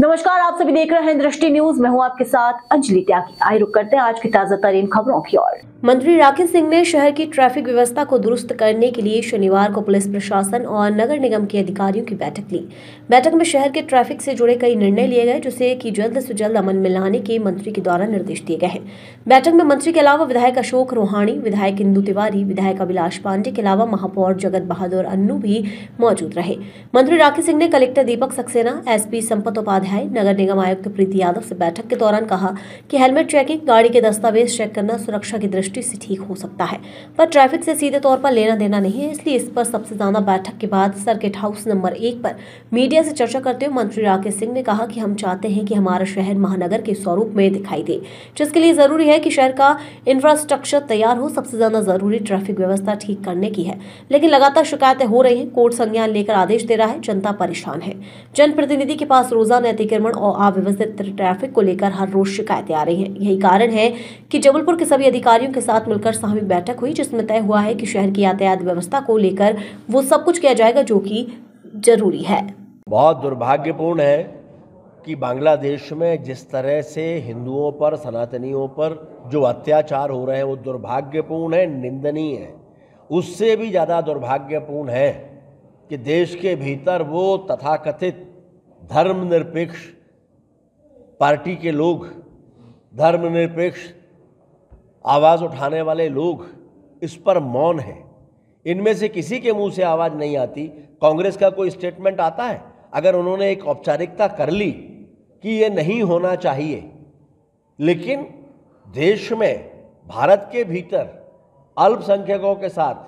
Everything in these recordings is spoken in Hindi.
नमस्कार, आप सभी देख रहे हैं दृष्टि न्यूज। मैं हूं आपके साथ अंजलि त्यागी। आइए रुक करते हैं आज की ताजा तरीन खबरों की ओर। मंत्री राकेश सिंह ने शहर की ट्रैफिक व्यवस्था को दुरुस्त करने के लिए शनिवार को पुलिस प्रशासन और नगर निगम के अधिकारियों की बैठक ली। बैठक में शहर के ट्रैफिक से जुड़े कई निर्णय लिए गए, जिसे कि जल्द से जल्द अमल में लाने के मंत्री के द्वारा निर्देश दिए गए हैं। बैठक में मंत्री के अलावा विधायक अशोक रोहाणी, विधायक इंदु तिवारी, विधायक अभिलाष पांडे के अलावा महापौर जगत बहादुर अन्नू भी मौजूद रहे। मंत्री राकेश सिंह ने कलेक्टर दीपक सक्सेना, एसपी संपत उपाध्याय, नगर निगम आयुक्त प्रीति यादव से बैठक के दौरान कहा कि हेलमेट चेकिंग, गाड़ी के दस्तावेज चेक करना सुरक्षा की दृष्टि से ठीक हो सकता है, पर ट्रैफिक से सीधे तौर पर लेना देना नहीं है। इसलिए इस पर सबसे ज्यादा बैठक के बाद सर्किट हाउस नंबर 1 पर मीडिया से चर्चा करते हुए मंत्री राकेश सिंह ने कहा कि हम चाहते हैं कि हमारा शहर महानगर के स्वरूप में दिखाई दे, जिसके लिए जरूरी है कि शहर का इंफ्रास्ट्रक्चर तैयार हो। सबसे ज्यादा जरूरी ट्रैफिक व्यवस्था ठीक करने की है, लेकिन लगातार शिकायतें हो रही हैं। कोर्ट संज्ञान लेकर आदेश दे रहा है, जनता परेशान है। जनप्रतिनिधि के पास रोजाना अतिक्रमण और अव्यवस्थित ट्रैफिक को लेकर हर रोज शिकायतें आ रही हैं। यही कारण है कि जबलपुर के सभी अधिकारियों के साथ मिलकर सामूहिक बैठक हुई, जिसमें तय हुआ है कि शहर की यातायात व्यवस्था को लेकर वो सब कुछ किया जाएगा जो कि जरूरी है। बहुत दुर्भाग्यपूर्ण है कि बांग्लादेश में जिस तरह से हिंदुओं पर, सनातनियों पर जो अत्याचार हो रहे हैं वो दुर्भाग्यपूर्ण है, निंदनीय है। उससे भी ज़्यादा दुर्भाग्यपूर्ण है कि देश के भीतर वो तथाकथित धर्मनिरपेक्ष पार्टी के लोग, धर्मनिरपेक्ष आवाज़ उठाने वाले लोग इस पर मौन हैं। इनमें से किसी के मुंह से आवाज़ नहीं आती। कांग्रेस का कोई स्टेटमेंट आता है? अगर उन्होंने एक औपचारिकता कर ली कि ये नहीं होना चाहिए, लेकिन देश में, भारत के भीतर अल्पसंख्यकों के साथ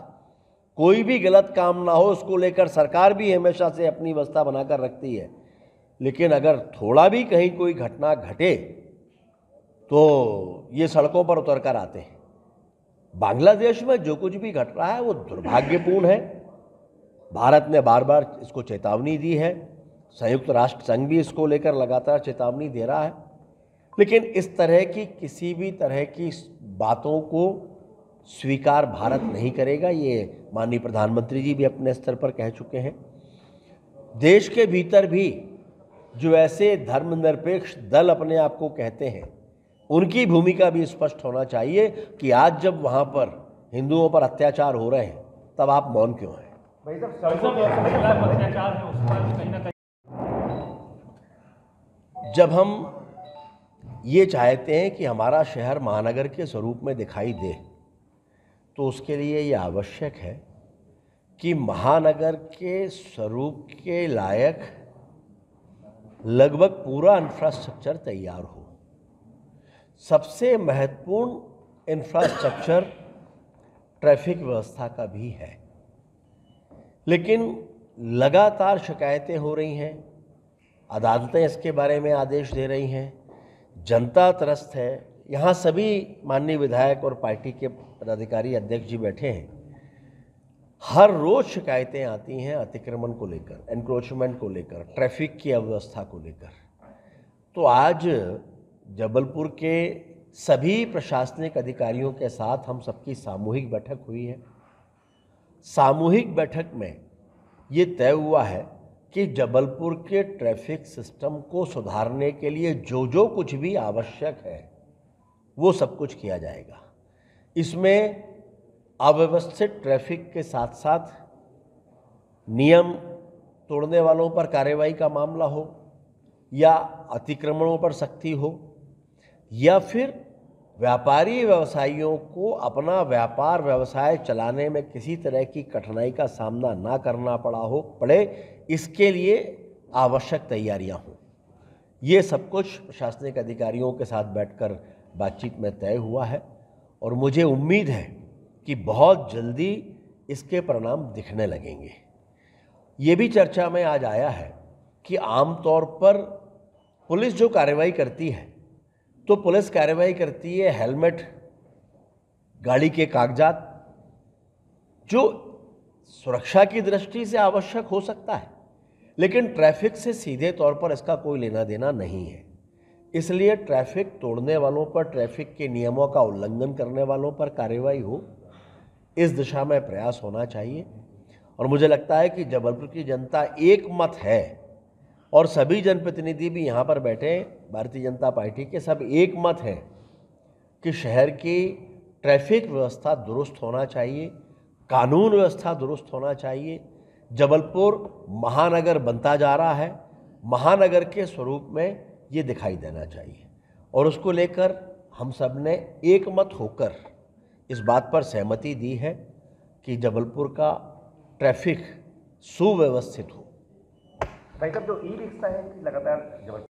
कोई भी गलत काम ना हो, उसको लेकर सरकार भी हमेशा से अपनी व्यवस्था बनाकर रखती है। लेकिन अगर थोड़ा भी कहीं कोई घटना घटे तो ये सड़कों पर उतर कर आते हैं। बांग्लादेश में जो कुछ भी घट रहा है वो दुर्भाग्यपूर्ण है। भारत ने बार बार इसको चेतावनी दी है, संयुक्त राष्ट्र संघ भी इसको लेकर लगातार चेतावनी दे रहा है। लेकिन इस तरह की किसी भी तरह की बातों को स्वीकार भारत नहीं करेगा। ये माननीय प्रधानमंत्री जी भी अपने स्तर पर कह चुके हैं। देश के भीतर भी जो ऐसे धर्मनिरपेक्ष दल अपने आप को कहते हैं, उनकी भूमिका भी स्पष्ट होना चाहिए कि आज जब वहाँ पर हिंदुओं पर अत्याचार हो रहे हैं तब आप मौन क्यों हैं? जब हम ये चाहते हैं कि हमारा शहर महानगर के स्वरूप में दिखाई दे, तो उसके लिए ये आवश्यक है कि महानगर के स्वरूप के लायक लगभग पूरा इंफ्रास्ट्रक्चर तैयार हो। सबसे महत्वपूर्ण इंफ्रास्ट्रक्चर ट्रैफिक व्यवस्था का भी है, लेकिन लगातार शिकायतें हो रही हैं। अदालतें इसके बारे में आदेश दे रही हैं, जनता त्रस्त है। यहाँ सभी माननीय विधायक और पार्टी के पदाधिकारी, अध्यक्ष जी बैठे हैं। हर रोज शिकायतें आती हैं अतिक्रमण को लेकर, एनक्रोचमेंट को लेकर, ट्रैफिक की अव्यवस्था को लेकर। तो आज जबलपुर के सभी प्रशासनिक अधिकारियों के साथ हम सबकी सामूहिक बैठक हुई है। सामूहिक बैठक में ये तय हुआ है कि जबलपुर के ट्रैफिक सिस्टम को सुधारने के लिए जो जो कुछ भी आवश्यक है वो सब कुछ किया जाएगा। इसमें अव्यवस्थित ट्रैफिक के साथ साथ नियम तोड़ने वालों पर कार्रवाई का मामला हो, या अतिक्रमणों पर सख्ती हो, या फिर व्यापारी व्यवसायियों को अपना व्यापार व्यवसाय चलाने में किसी तरह की कठिनाई का सामना ना करना पड़े, इसके लिए आवश्यक तैयारियां हों। ये सब कुछ प्रशासनिक अधिकारियों के साथ बैठकर बातचीत में तय हुआ है और मुझे उम्मीद है कि बहुत जल्दी इसके परिणाम दिखने लगेंगे। ये भी चर्चा में आज आया है कि आमतौर पर पुलिस जो कार्रवाई करती है, तो पुलिस कार्रवाई करती है हेलमेट, गाड़ी के कागजात, जो सुरक्षा की दृष्टि से आवश्यक हो सकता है, लेकिन ट्रैफिक से सीधे तौर पर इसका कोई लेना देना नहीं है। इसलिए ट्रैफिक तोड़ने वालों पर, ट्रैफिक के नियमों का उल्लंघन करने वालों पर कार्रवाई हो, इस दिशा में प्रयास होना चाहिए। और मुझे लगता है कि जबलपुर की जनता एक मत है और सभी जनप्रतिनिधि भी यहाँ पर बैठे भारतीय जनता पार्टी के, सब एक मत हैं कि शहर की ट्रैफिक व्यवस्था दुरुस्त होना चाहिए, कानून व्यवस्था दुरुस्त होना चाहिए। जबलपुर महानगर बनता जा रहा है, महानगर के स्वरूप में ये दिखाई देना चाहिए और उसको लेकर हम सब ने एक मत होकर इस बात पर सहमति दी है कि जबलपुर का ट्रैफिक सुव्यवस्थित हो। भाई साहब, जो ई रिक्शा है लगातार